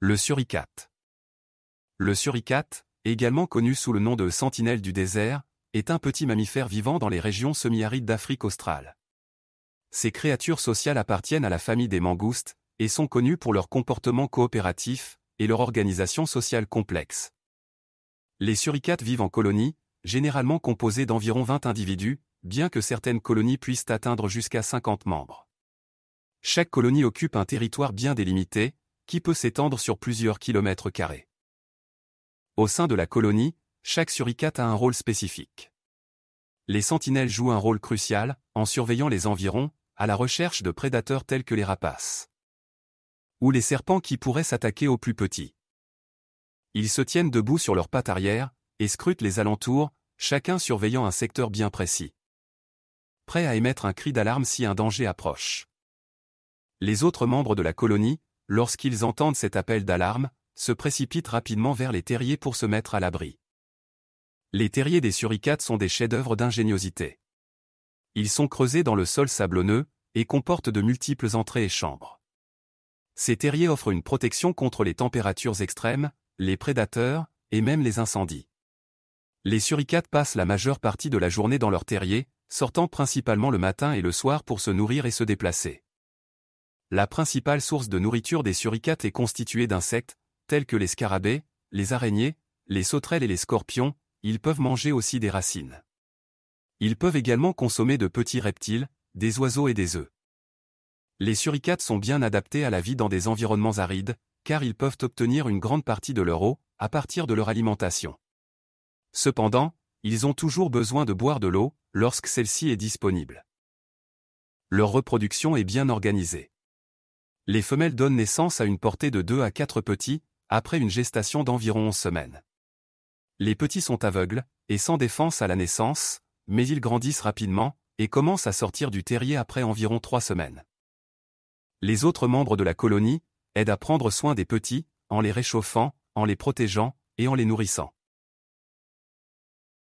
Le suricate. Le suricate, également connu sous le nom de sentinelle du désert, est un petit mammifère vivant dans les régions semi-arides d'Afrique australe. Ces créatures sociales appartiennent à la famille des mangoustes et sont connues pour leur comportement coopératif et leur organisation sociale complexe. Les suricates vivent en colonies, généralement composées d'environ 20 individus, bien que certaines colonies puissent atteindre jusqu'à 50 membres. Chaque colonie occupe un territoire bien délimité, qui peut s'étendre sur plusieurs kilomètres carrés. Au sein de la colonie, chaque suricate a un rôle spécifique. Les sentinelles jouent un rôle crucial, en surveillant les environs, à la recherche de prédateurs tels que les rapaces ou les serpents qui pourraient s'attaquer aux plus petits. Ils se tiennent debout sur leurs pattes arrière et scrutent les alentours, chacun surveillant un secteur bien précis. Prêts à émettre un cri d'alarme si un danger approche. Les autres membres de la colonie, lorsqu'ils entendent cet appel d'alarme, se précipitent rapidement vers les terriers pour se mettre à l'abri. Les terriers des suricates sont des chefs-d'œuvre d'ingéniosité. Ils sont creusés dans le sol sablonneux et comportent de multiples entrées et chambres. Ces terriers offrent une protection contre les températures extrêmes, les prédateurs et même les incendies. Les suricates passent la majeure partie de la journée dans leurs terriers, sortant principalement le matin et le soir pour se nourrir et se déplacer. La principale source de nourriture des suricates est constituée d'insectes, tels que les scarabées, les araignées, les sauterelles et les scorpions. Ils peuvent manger aussi des racines. Ils peuvent également consommer de petits reptiles, des oiseaux et des œufs. Les suricates sont bien adaptés à la vie dans des environnements arides, car ils peuvent obtenir une grande partie de leur eau à partir de leur alimentation. Cependant, ils ont toujours besoin de boire de l'eau lorsque celle-ci est disponible. Leur reproduction est bien organisée. Les femelles donnent naissance à une portée de 2 à 4 petits, après une gestation d'environ 11 semaines. Les petits sont aveugles, et sans défense à la naissance, mais ils grandissent rapidement, et commencent à sortir du terrier après environ 3 semaines. Les autres membres de la colonie aident à prendre soin des petits, en les réchauffant, en les protégeant, et en les nourrissant.